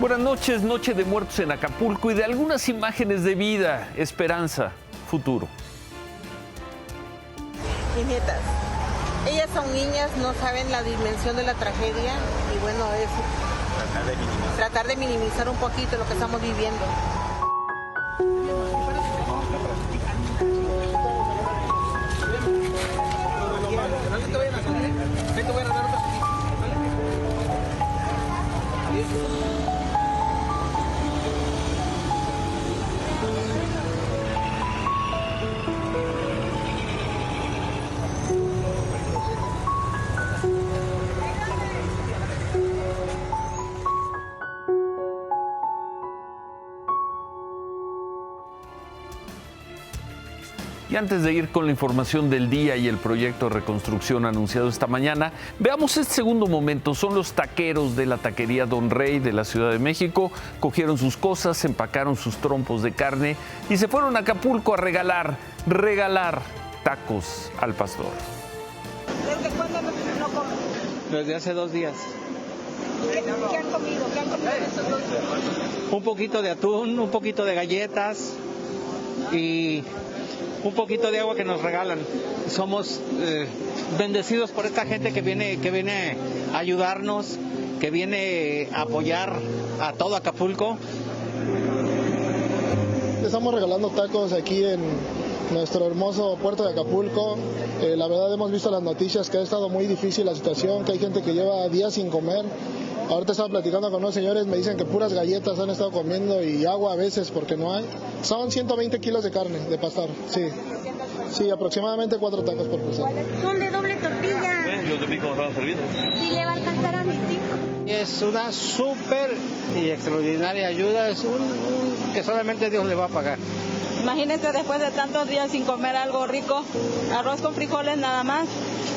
Buenas noches, noche de muertos en Acapulco y de algunas imágenes de vida, esperanza, futuro. Mis nietas, ellas son niñas, no saben la dimensión de la tragedia y bueno, es tratar de minimizar un poquito lo que estamos viviendo. Y antes de ir con la información del día y el proyecto de reconstrucción anunciado esta mañana, veamos este segundo momento. Son los taqueros de la taquería Don Rey de la Ciudad de México. Cogieron sus cosas, empacaron sus trompos de carne y se fueron a Acapulco a regalar tacos al pastor. ¿Desde cuándo no comen? Desde hace 2 días. ¿Qué han comido? ¿Qué han comido en esos 2 días? Un poquito de atún, un poquito de galletas y un poquito de agua que nos regalan. Somos bendecidos por esta gente que viene a ayudarnos, que viene a apoyar a todo Acapulco. Estamos regalando tacos aquí en nuestro hermoso puerto de Acapulco. La verdad hemos visto las noticias que ha estado muy difícil la situación, que hay gente que lleva días sin comer. Ahorita estaba platicando con unos señores, me dicen que puras galletas han estado comiendo y agua a veces porque no hay. Son 120 kilos de carne de pastor, sí. Sí, aproximadamente 4 tacos por persona. Son de doble tortilla. Los de mí como estaban servidos. Sí, le va a alcanzar a mis hijos. Es una súper y extraordinaria ayuda, es un que solamente Dios le va a pagar. Imagínense después de tantos días sin comer algo rico, arroz con frijoles nada más,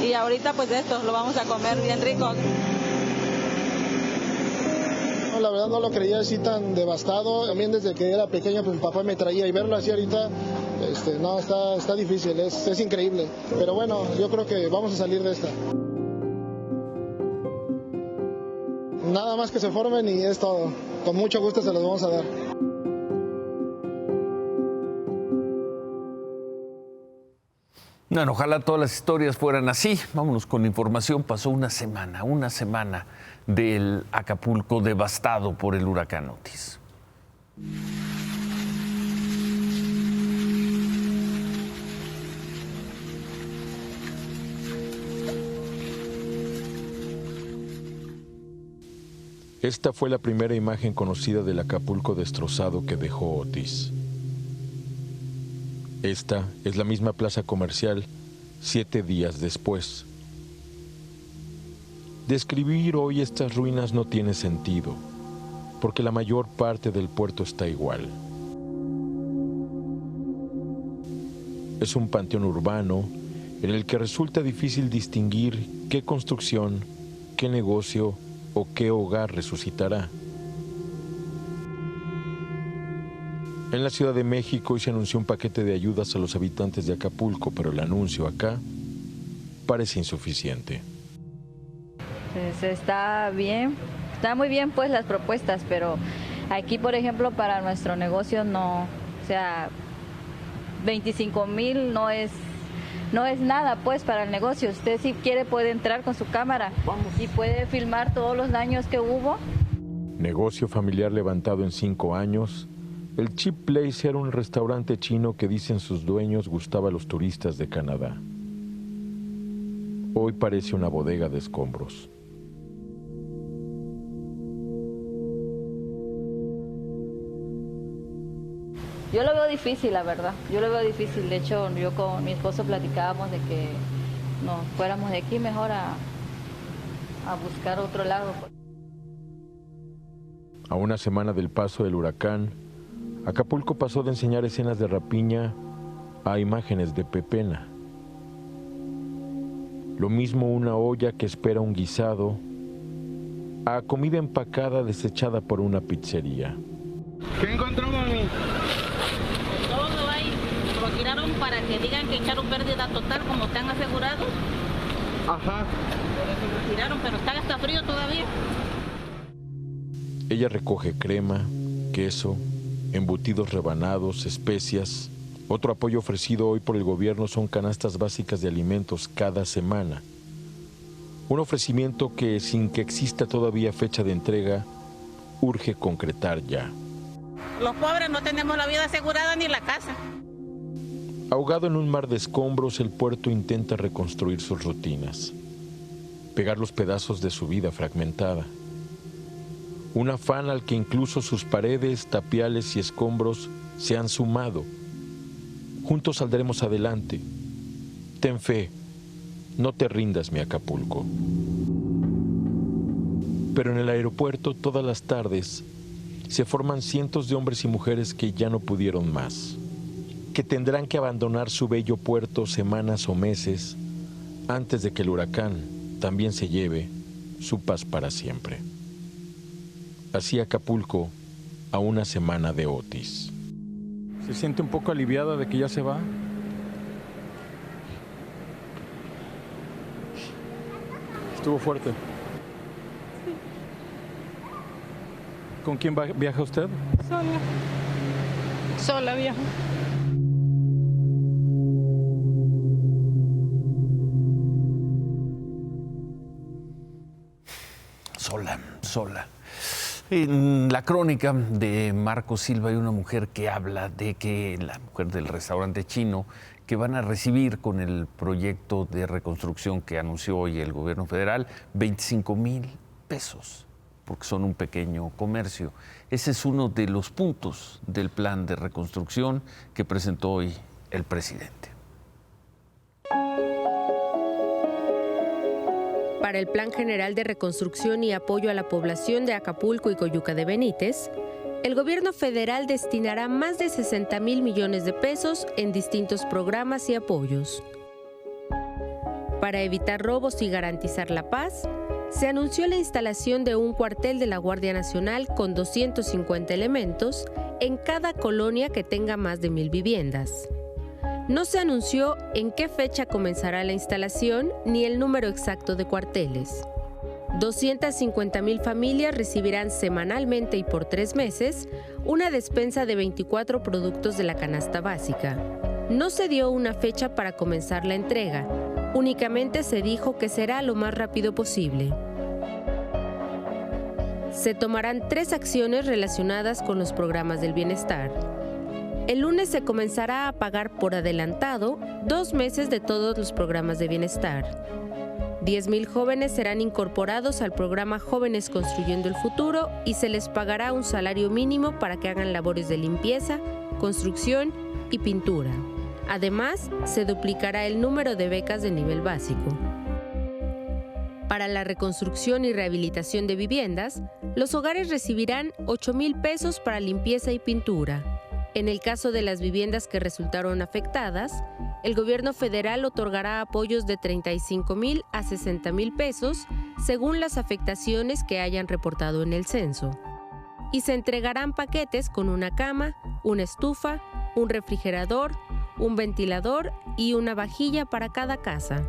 y ahorita pues esto lo vamos a comer bien rico. La verdad no lo creía así tan devastado. También desde que era pequeño pues mi papá me traía y verlo así ahorita, no, está difícil, es increíble. Pero bueno, yo creo que vamos a salir de esta. Nada más que se formen y es todo. Con mucho gusto se los vamos a dar. Bueno, ojalá todas las historias fueran así. Vámonos con información. Pasó una semana del Acapulco devastado por el huracán Otis. Esta fue la primera imagen conocida del Acapulco destrozado que dejó Otis. Esta es la misma plaza comercial 7 días después. Describir hoy estas ruinas no tiene sentido, porque la mayor parte del puerto está igual. Es un panteón urbano en el que resulta difícil distinguir qué construcción, qué negocio o qué hogar resucitará. En la Ciudad de México hoy se anunció un paquete de ayudas a los habitantes de Acapulco, pero el anuncio acá parece insuficiente. Pues está bien, está muy bien pues las propuestas, pero aquí por ejemplo para nuestro negocio no, o sea, 25,000 no es nada pues para el negocio. Usted si quiere puede entrar con su cámara y puede filmar todos los daños que hubo. Negocio familiar levantado en 5 años. El Cheap Place era un restaurante chino que dicen sus dueños gustaba a los turistas de Canadá. Hoy parece una bodega de escombros. Yo lo veo difícil, la verdad. Yo lo veo difícil. De hecho, yo con mi esposo platicábamos de que nos fuéramos de aquí mejor a buscar otro lado. A una semana del paso del huracán, Acapulco pasó de enseñar escenas de rapiña a imágenes de pepena. Lo mismo una olla que espera un guisado a comida empacada desechada por una pizzería. ¿Qué encontró, mami? Todo ahí, lo tiraron para que digan que echaron pérdida total como están asegurados. Ajá. Por eso lo tiraron, pero está hasta frío todavía. Ella recoge crema, queso, embutidos rebanados, especias. Otro apoyo ofrecido hoy por el gobierno son canastas básicas de alimentos cada semana. Un ofrecimiento que, sin que exista todavía fecha de entrega, urge concretar ya. Los pobres no tenemos la vida asegurada ni la casa. Ahogado en un mar de escombros, el puerto intenta reconstruir sus rutinas, pegar los pedazos de su vida fragmentada. Un afán al que incluso sus paredes, tapiales y escombros se han sumado. Juntos saldremos adelante. Ten fe, no te rindas, mi Acapulco. Pero en el aeropuerto, todas las tardes, se forman cientos de hombres y mujeres que ya no pudieron más, que tendrán que abandonar su bello puerto semanas o meses antes de que el huracán también se lleve su paz para siempre. Así Acapulco a una semana de Otis. ¿Se siente un poco aliviada de que ya se va? Estuvo fuerte. ¿Con quién viaja usted? Sola viajo. Sola. En la crónica de Marco Silva hay una mujer que habla de que la mujer del restaurante chino que van a recibir con el proyecto de reconstrucción que anunció hoy el gobierno federal 25,000 pesos, porque son un pequeño comercio. Ese es uno de los puntos del plan de reconstrucción que presentó hoy el presidente. Para el Plan General de Reconstrucción y Apoyo a la Población de Acapulco y Coyuca de Benítez, el gobierno federal destinará más de 60,000 millones de pesos en distintos programas y apoyos. Para evitar robos y garantizar la paz, se anunció la instalación de un cuartel de la Guardia Nacional con 250 elementos en cada colonia que tenga más de 1,000 viviendas. No se anunció en qué fecha comenzará la instalación ni el número exacto de cuarteles. 250,000 familias recibirán semanalmente y por 3 meses una despensa de 24 productos de la canasta básica. No se dio una fecha para comenzar la entrega, únicamente se dijo que será lo más rápido posible. Se tomarán 3 acciones relacionadas con los programas del bienestar. El lunes se comenzará a pagar por adelantado 2 meses de todos los programas de bienestar. 10,000 jóvenes serán incorporados al programa Jóvenes Construyendo el Futuro y se les pagará un salario mínimo para que hagan labores de limpieza, construcción y pintura. Además, se duplicará el número de becas de nivel básico. Para la reconstrucción y rehabilitación de viviendas, los hogares recibirán 8,000 pesos para limpieza y pintura. En el caso de las viviendas que resultaron afectadas, el gobierno federal otorgará apoyos de 35,000 a 60,000 pesos según las afectaciones que hayan reportado en el censo. Y se entregarán paquetes con una cama, una estufa, un refrigerador, un ventilador y una vajilla para cada casa.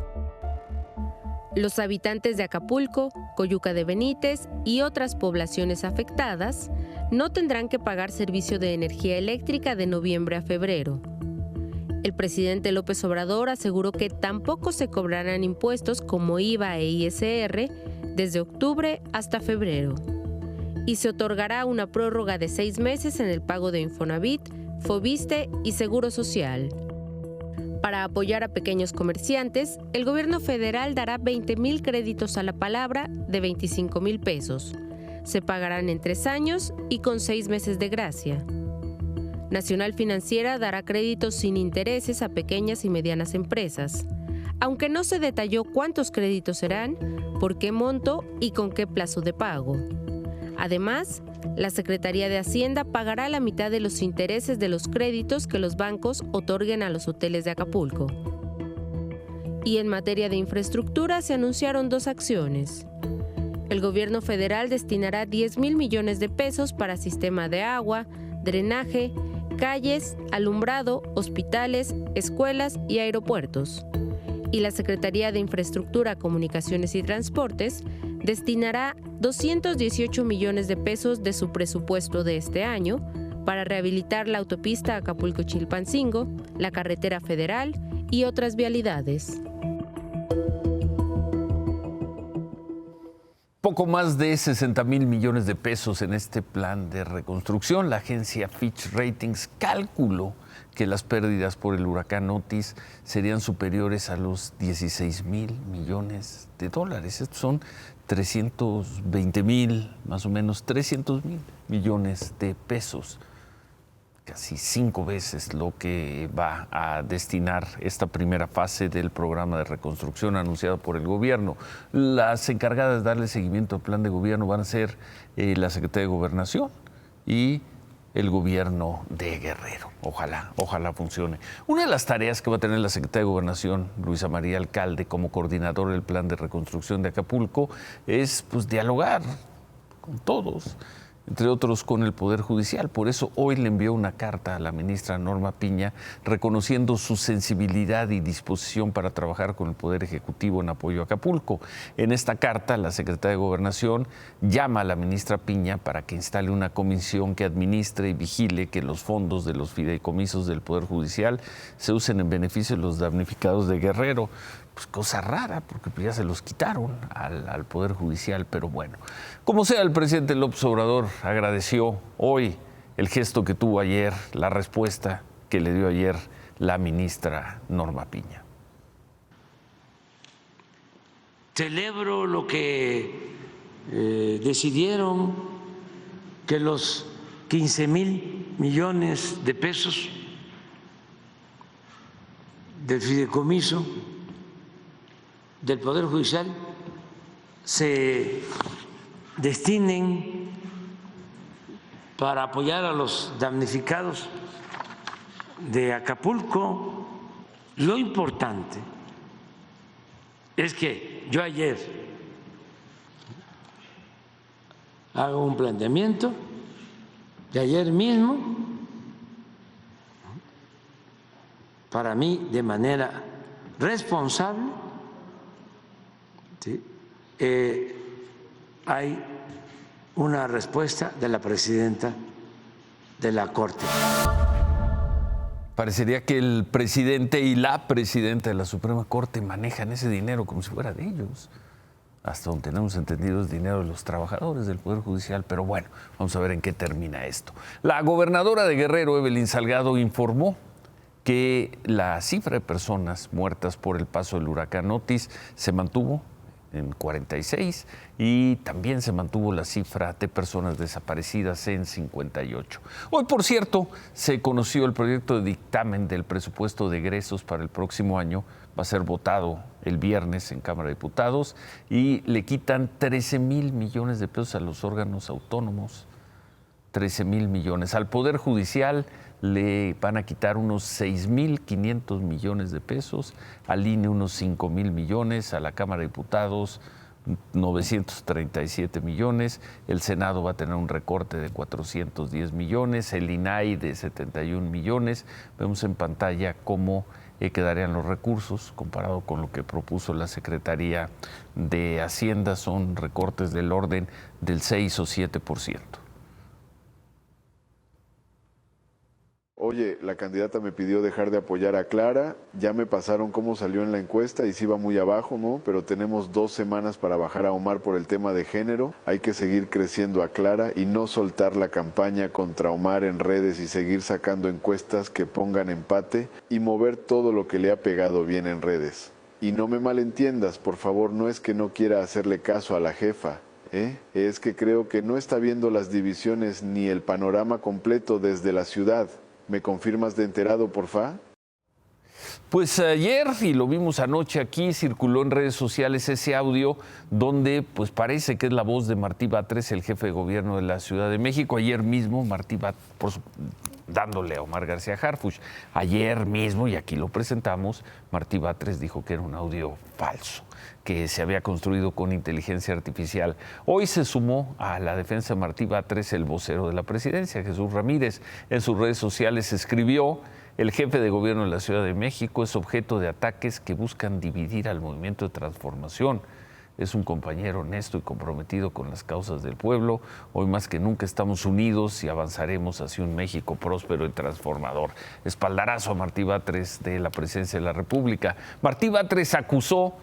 Los habitantes de Acapulco, Coyuca de Benítez y otras poblaciones afectadas no tendrán que pagar servicio de energía eléctrica de noviembre a febrero. El presidente López Obrador aseguró que tampoco se cobrarán impuestos como IVA e ISR desde octubre hasta febrero. Y se otorgará una prórroga de 6 meses en el pago de Infonavit, Fobiste y Seguro Social. Para apoyar a pequeños comerciantes, el gobierno federal dará 20,000 créditos a la palabra de 25,000 pesos. Se pagarán en 3 años y con 6 meses de gracia. Nacional Financiera dará créditos sin intereses a pequeñas y medianas empresas, aunque no se detalló cuántos créditos serán, por qué monto y con qué plazo de pago. Además, la Secretaría de Hacienda pagará la mitad de los intereses de los créditos que los bancos otorguen a los hoteles de Acapulco. Y en materia de infraestructura se anunciaron 2 acciones. El gobierno federal destinará 10,000 millones de pesos para sistema de agua, drenaje, calles, alumbrado, hospitales, escuelas y aeropuertos. Y la Secretaría de Infraestructura, Comunicaciones y Transportes destinará 218 millones de pesos de su presupuesto de este año para rehabilitar la autopista Acapulco-Chilpancingo, la carretera federal y otras vialidades. Poco más de 60,000 millones de pesos en este plan de reconstrucción. La agencia Fitch Ratings calculó que las pérdidas por el huracán Otis serían superiores a los 16,000 millones de dólares. Estos son 320,000, más o menos 300,000 millones de pesos. Casi 5 veces lo que va a destinar esta primera fase del programa de reconstrucción anunciado por el gobierno. Las encargadas de darle seguimiento al plan de gobierno van a ser la Secretaría de Gobernación y el gobierno de Guerrero. Ojalá funcione. Una de las tareas que va a tener la Secretaría de Gobernación, Luisa María Alcalde, como coordinador del plan de reconstrucción de Acapulco, es dialogar con todos, entre otros con el Poder Judicial. Por eso hoy le envió una carta a la ministra Norma Piña reconociendo su sensibilidad y disposición para trabajar con el Poder Ejecutivo en apoyo a Acapulco. En esta carta, la Secretaría de Gobernación llama a la ministra Piña para que instale una comisión que administre y vigile que los fondos de los fideicomisos del Poder Judicial se usen en beneficio de los damnificados de Guerrero. Pues cosa rara, porque ya se los quitaron al Poder Judicial, pero bueno. Como sea, el presidente López Obrador agradeció hoy el gesto que tuvo ayer, la respuesta que le dio ayer la ministra Norma Piña. Celebro lo que decidieron, que los 15,000 millones de pesos del fideicomiso del Poder Judicial se destinen para apoyar a los damnificados de Acapulco. Lo importante es que yo ayer hago un planteamiento de ayer mismo, para mí de manera responsable. ¿Sí? Hay una respuesta de la presidenta de la Corte. Parecería que el presidente y la presidenta de la Suprema Corte manejan ese dinero como si fuera de ellos. Hasta donde tenemos entendido es dinero de los trabajadores del Poder Judicial, pero bueno, vamos a ver en qué termina esto. La gobernadora de Guerrero, Evelyn Salgado, informó que la cifra de personas muertas por el paso del huracán Otis se mantuvo en 46 y también se mantuvo la cifra de personas desaparecidas en 58. Hoy, por cierto, se conoció el proyecto de dictamen del presupuesto de egresos para el próximo año. Va a ser votado el viernes en Cámara de Diputados y le quitan 13,000 millones de pesos a los órganos autónomos. 13,000 millones. Al Poder Judicial le van a quitar unos 6,500 millones de pesos, al INE unos 5,000 millones, a la Cámara de Diputados 937 millones, el Senado va a tener un recorte de 410 millones, el INAI de 71 millones. Vemos en pantalla cómo quedarían los recursos comparado con lo que propuso la Secretaría de Hacienda. Son recortes del orden del 6 o 7%. Oye, la candidata me pidió dejar de apoyar a Clara, ya me pasaron cómo salió en la encuesta y sí va muy abajo, ¿no? Pero tenemos 2 semanas para bajar a Omar por el tema de género, hay que seguir creciendo a Clara y no soltar la campaña contra Omar en redes y seguir sacando encuestas que pongan empate y mover todo lo que le ha pegado bien en redes. Y no me malentiendas, por favor, no es que no quiera hacerle caso a la jefa, es que creo que no está viendo las divisiones ni el panorama completo desde la ciudad. ¿Me confirmas de enterado, porfa? Pues ayer, y lo vimos anoche aquí, circuló en redes sociales ese audio donde pues parece que es la voz de Martí Batres, el jefe de gobierno de la Ciudad de México. Ayer mismo, Martí Batres, dándole a Omar García Harfuch, ayer mismo, y aquí lo presentamos, Martí Batres dijo que era un audio falso, que se había construido con inteligencia artificial. Hoy se sumó a la defensa de Martí Batres el vocero de la presidencia, Jesús Ramírez. En sus redes sociales escribió: el jefe de gobierno de la Ciudad de México es objeto de ataques que buscan dividir al movimiento de transformación. es un compañero honesto y comprometido con las causas del pueblo. Hoy más que nunca estamos unidos y avanzaremos hacia un México próspero y transformador. Espaldarazo a Martí Batres de la Presidencia de la República. Martí Batres acusó,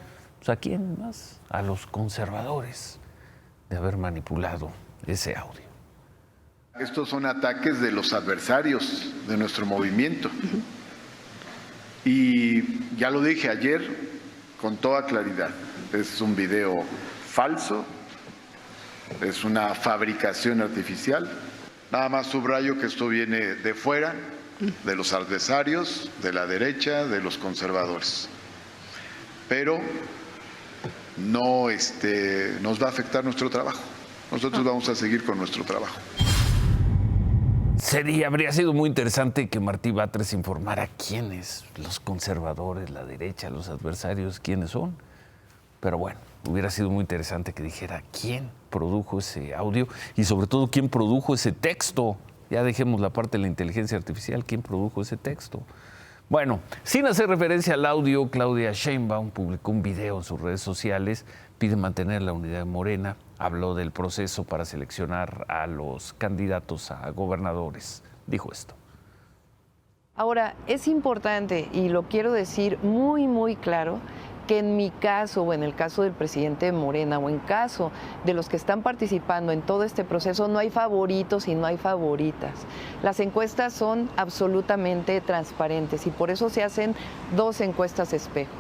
¿a quién más? A los conservadores de haber manipulado ese audio. Estos son ataques de los adversarios de nuestro movimiento. Y ya lo dije ayer con toda claridad, es un video falso, es una fabricación artificial. Nada más subrayo que esto viene de fuera, de los adversarios, de la derecha, de los conservadores. Pero no nos va a afectar nuestro trabajo. Nosotros vamos a seguir con nuestro trabajo. Habría sido muy interesante que Martí Batres informara quiénes, los conservadores, la derecha, los adversarios, quiénes son. Pero bueno, hubiera sido muy interesante que dijera quién produjo ese audio y sobre todo quién produjo ese texto. Ya dejemos la parte de la inteligencia artificial, quién produjo ese texto. Bueno, sin hacer referencia al audio, Claudia Sheinbaum publicó un video en sus redes sociales, pide mantener la unidad de Morena, habló del proceso para seleccionar a los candidatos a gobernadores. Dijo esto. Ahora, es importante, y lo quiero decir muy, muy claro, que en mi caso o en el caso del presidente de Morena o en caso de los que están participando en todo este proceso no hay favoritos y no hay favoritas. Las encuestas son absolutamente transparentes y por eso se hacen 2 encuestas espejo.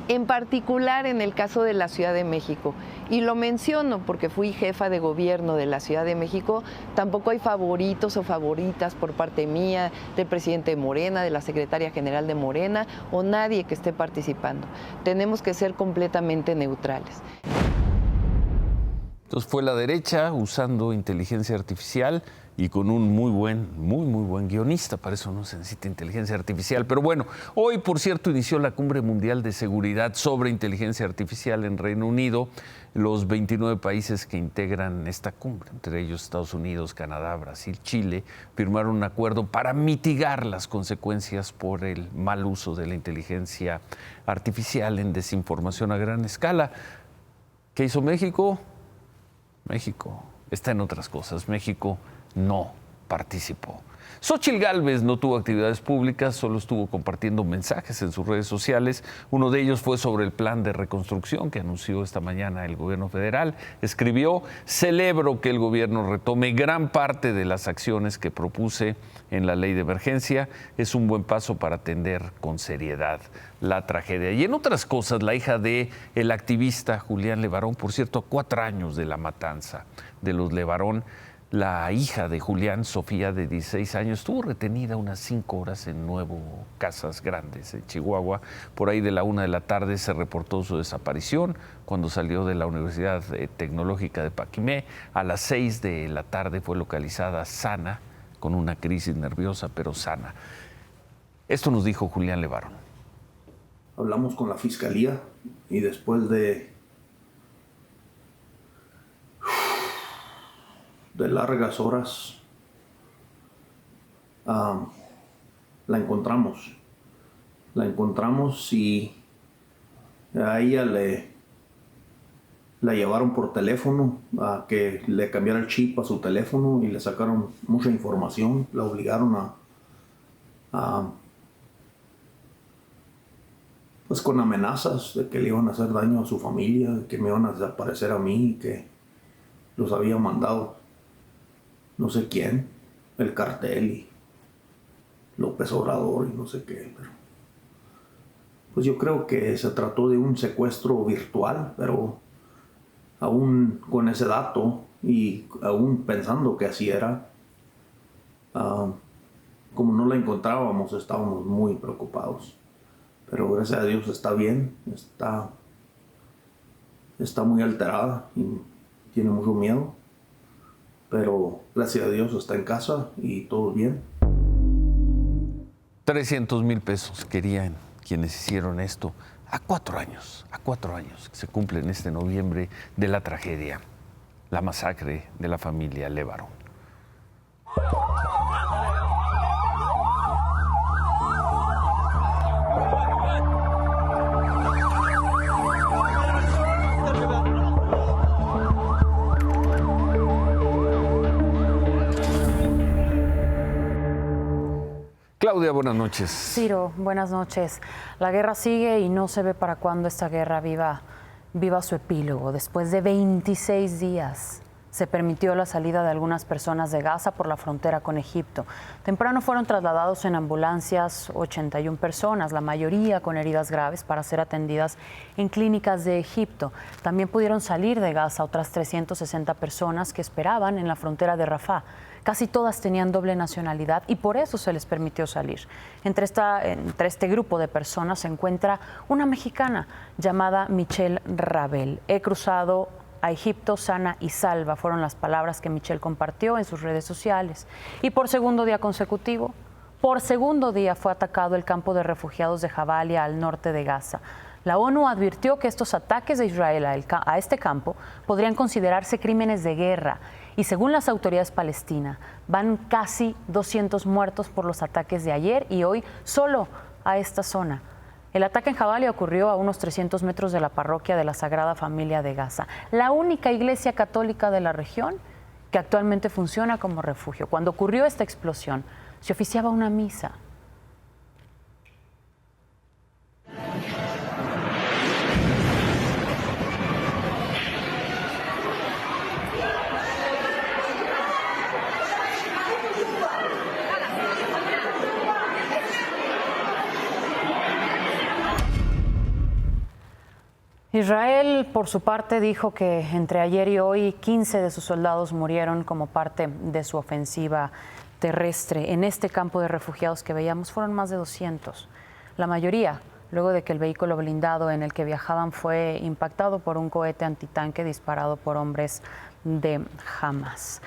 En particular en el caso de la Ciudad de México, y lo menciono porque fui jefa de gobierno de la Ciudad de México, tampoco hay favoritos o favoritas por parte mía, del presidente de Morena, de la secretaria general de Morena o nadie que esté participando. Tenemos que ser completamente neutrales. Entonces fue la derecha usando inteligencia artificial y con un muy buen guionista. Para eso no se necesita inteligencia artificial. Pero bueno, hoy, por cierto, inició la Cumbre Mundial de Seguridad sobre Inteligencia Artificial en Reino Unido. Los 29 países que integran esta cumbre, entre ellos Estados Unidos, Canadá, Brasil, Chile, firmaron un acuerdo para mitigar las consecuencias por el mal uso de la inteligencia artificial en desinformación a gran escala. ¿Qué hizo México? México está en otras cosas. México no participó. Xóchitl Gálvez no tuvo actividades públicas, solo estuvo compartiendo mensajes en sus redes sociales. Uno de ellos fue sobre el plan de reconstrucción que anunció esta mañana el gobierno federal. Escribió: celebro que el gobierno retome gran parte de las acciones que propuse en la ley de emergencia. Es un buen paso para atender con seriedad la tragedia. Y en otras cosas, la hija de el activista Julián Levarón, por cierto, a 4 años de la matanza de los Levarón, la hija de Julián, Sofía, de 16 años, estuvo retenida unas 5 horas en Nuevo Casas Grandes, en Chihuahua. Por ahí de la 1 de la tarde se reportó su desaparición cuando salió de la Universidad Tecnológica de Paquimé. A las 6 de la tarde fue localizada sana, con una crisis nerviosa, pero sana. Esto nos dijo Julián Levarón. Hablamos con la Fiscalía y después de largas horas la encontramos y a ella la llevaron por teléfono a que le cambiara el chip a su teléfono y le sacaron mucha información, la obligaron pues con amenazas de que le iban a hacer daño a su familia, de que me iban a desaparecer a mí, que los había mandado no sé quién, el cartel y López Obrador y no sé qué, pero pues yo creo que se trató de un secuestro virtual, pero aún con ese dato y aún pensando que así era, como no la encontrábamos, estábamos muy preocupados, pero gracias a Dios está bien, está muy alterada y tiene mucho miedo. Pero gracias a Dios está en casa y todo bien. 300,000 pesos querían quienes hicieron esto a 4 años, que se cumple en este noviembre de la tragedia, la masacre de la familia Levarón. Claudia, buenas noches. Ciro, buenas noches. La guerra sigue y no se ve para cuándo esta guerra viva su epílogo. Después de 26 días se permitió la salida de algunas personas de Gaza por la frontera con Egipto. Temprano fueron trasladados en ambulancias 81 personas, la mayoría con heridas graves, para ser atendidas en clínicas de Egipto. También pudieron salir de Gaza otras 360 personas que esperaban en la frontera de Rafah. Casi todas tenían doble nacionalidad y por eso se les permitió salir. Entre este grupo de personas se encuentra una mexicana llamada Michelle Rabel. He cruzado a Egipto sana y salva, fueron las palabras que Michelle compartió en sus redes sociales. Y por segundo día consecutivo, por segundo día fue atacado el campo de refugiados de Jabalia al norte de Gaza. La ONU advirtió que estos ataques de Israel a este campo podrían considerarse crímenes de guerra y según las autoridades palestinas van casi 200 muertos por los ataques de ayer y hoy solo a esta zona. El ataque en Jabalia ocurrió a unos 300 metros de la parroquia de la Sagrada Familia de Gaza, la única iglesia católica de la región que actualmente funciona como refugio. Cuando ocurrió esta explosión, se oficiaba una misa. Israel, por su parte, dijo que entre ayer y hoy 15 de sus soldados murieron como parte de su ofensiva terrestre. En este campo de refugiados que veíamos fueron más de 200. La mayoría, luego de que el vehículo blindado en el que viajaban fue impactado por un cohete antitanque disparado por hombres de Hamas.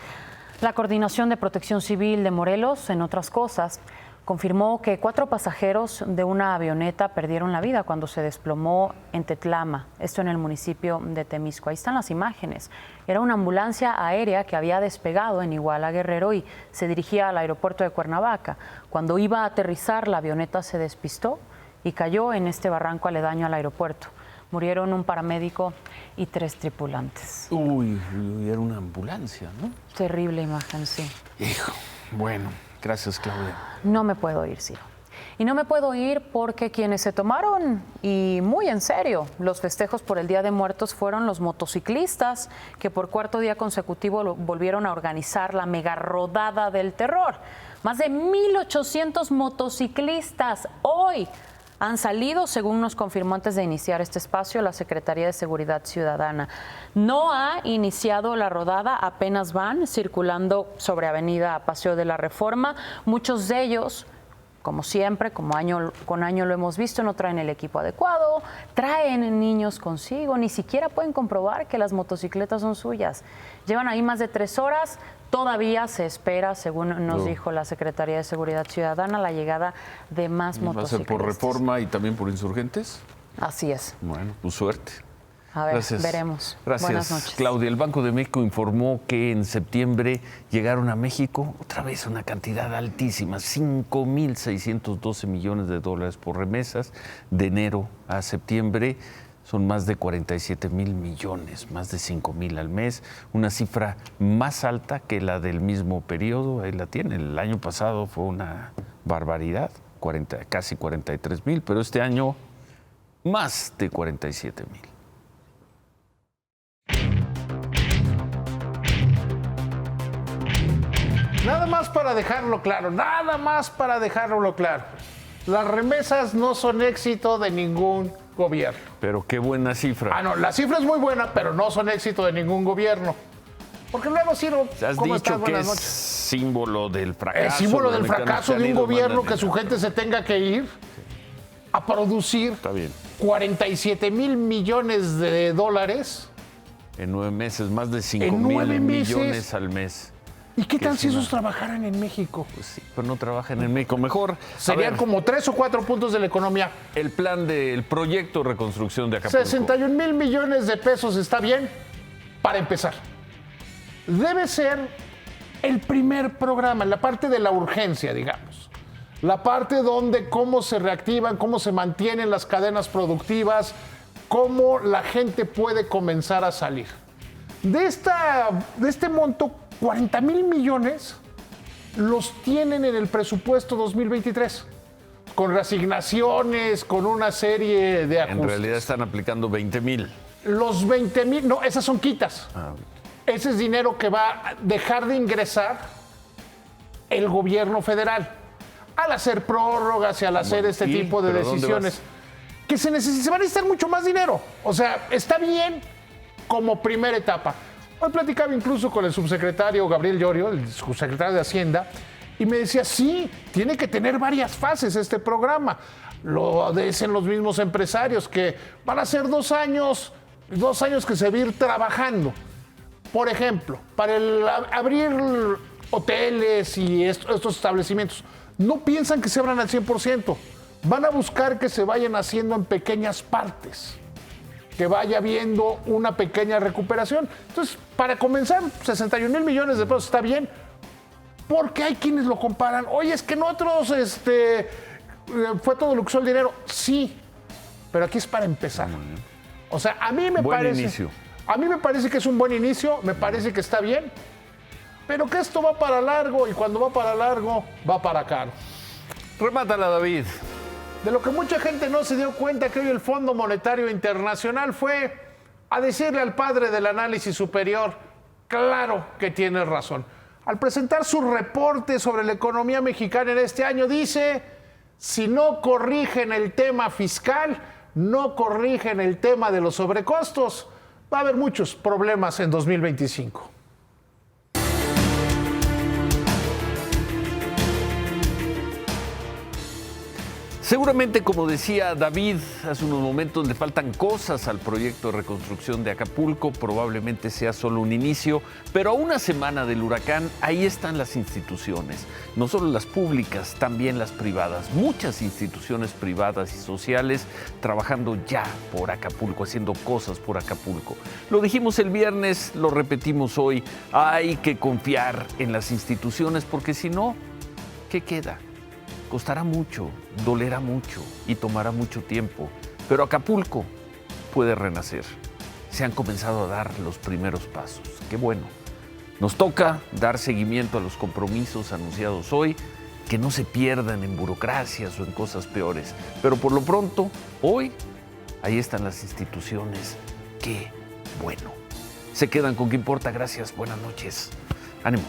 La Coordinación de Protección Civil de Morelos, en otras cosas, confirmó que 4 pasajeros de una avioneta perdieron la vida cuando se desplomó en Tetlama, esto en el municipio de Temisco. Ahí están las imágenes. Era una ambulancia aérea que había despegado en Iguala, Guerrero, y se dirigía al aeropuerto de Cuernavaca. Cuando iba a aterrizar, la avioneta se despistó y cayó en este barranco aledaño al aeropuerto. Murieron un paramédico y 3 tripulantes. Uy, era una ambulancia, ¿no? Terrible imagen, sí. Hijo, bueno. Gracias, Claudia. No me puedo ir, Ciro. Y no me puedo ir porque quienes se tomaron, y muy en serio, los festejos por el Día de Muertos fueron los motociclistas, que por 4º día consecutivo volvieron a organizar la mega rodada del terror. Más de 1,800 motociclistas hoy han salido, según nos confirmó antes de iniciar este espacio la Secretaría de Seguridad Ciudadana. No ha iniciado la rodada, apenas van circulando sobre Avenida Paseo de la Reforma. Muchos de ellos, como siempre, como año con año lo hemos visto, no traen el equipo adecuado, traen niños consigo, ni siquiera pueden comprobar que las motocicletas son suyas. Llevan ahí más de 3 horas. Todavía se espera, según nos dijo la Secretaría de Seguridad Ciudadana, la llegada de más motociclistas. ¿Va a ser por Reforma y también por Insurgentes? Así es. Bueno, pues suerte. A ver, Gracias. veremos. Gracias. Buenas noches. Claudia, el Banco de México informó que en septiembre llegaron a México otra vez una cantidad altísima, 5.612 millones de dólares por remesas. De enero a septiembre son más de 47,000 millones, más de 5,000 al mes, una cifra más alta que la del mismo periodo. Ahí la tiene. El año pasado fue una barbaridad, casi 43,000, pero este año más de 47,000. Nada más para dejarlo claro, las remesas no son éxito de ningún gobierno. Pero qué buena cifra. No, la cifra es muy buena, pero no son éxito de ningún gobierno. Porque luego, Ciro, ¿cómo estás? Buenas noches. Símbolo del fracaso. Es símbolo del fracaso de un gobierno que su gente se tenga que ir a producir 47,000 millones de dólares. En 9 meses, más de 5,000 millones al mes. ¿Y qué tal si esos trabajaran en México? Pues sí, pero no trabajan en México. Mejor. Serían como 3 o 4 puntos de la economía. El plan del proyecto de reconstrucción de Acapulco. 61,000 millones de pesos está bien para empezar. Debe ser el primer programa, en la parte de la urgencia, digamos. La parte donde cómo se reactivan, cómo se mantienen las cadenas productivas, cómo la gente puede comenzar a salir. De este monto, 40,000 millones los tienen en el presupuesto 2023, con reasignaciones, con una serie de ajustes. En realidad están aplicando 20,000. Los 20,000, no, esas son quitas. Ese es dinero que va a dejar de ingresar el gobierno federal al hacer prórrogas y al hacer este tipo de decisiones. Que se van a necesitar mucho más dinero. O sea, está bien como primera etapa. Hoy platicaba incluso con el subsecretario Gabriel Llorio, el subsecretario de Hacienda, y me decía, sí, tiene que tener varias fases este programa. Lo dicen los mismos empresarios, que van a ser 2 años que se va a ir trabajando. Por ejemplo, para abrir hoteles y estos establecimientos, no piensan que se abran al 100%. Van a buscar que se vayan haciendo en pequeñas partes, que vaya habiendo una pequeña recuperación. Entonces, para comenzar, 61,000 millones de pesos está bien, porque hay quienes lo comparan. Oye, es que en otros fue todo lo que usó el dinero. Sí, pero aquí es para empezar. O sea, a mí me parece que es un buen inicio, me parece que está bien, pero que esto va para largo, y cuando va para largo, va para caro. Remátala, David. De lo que mucha gente no se dio cuenta, que hoy el Fondo Monetario Internacional fue a decirle al padre del análisis superior, claro que tiene razón. Al presentar su reporte sobre la economía mexicana en este año, dice, si no corrigen el tema fiscal, no corrigen el tema de los sobrecostos, va a haber muchos problemas en 2025. Seguramente, como decía David hace unos momentos, le faltan cosas al proyecto de reconstrucción de Acapulco, probablemente sea solo un inicio, pero a una semana del huracán, ahí están las instituciones, no solo las públicas, también las privadas, muchas instituciones privadas y sociales trabajando ya por Acapulco, haciendo cosas por Acapulco. Lo dijimos el viernes, lo repetimos hoy, hay que confiar en las instituciones porque si no, ¿qué queda? Costará mucho, dolerá mucho y tomará mucho tiempo, pero Acapulco puede renacer. Se han comenzado a dar los primeros pasos. Qué bueno. Nos toca dar seguimiento a los compromisos anunciados hoy, que no se pierdan en burocracias o en cosas peores. Pero por lo pronto, hoy, ahí están las instituciones. Qué bueno. Se quedan con Qué Importa. Gracias. Buenas noches. Ánimo.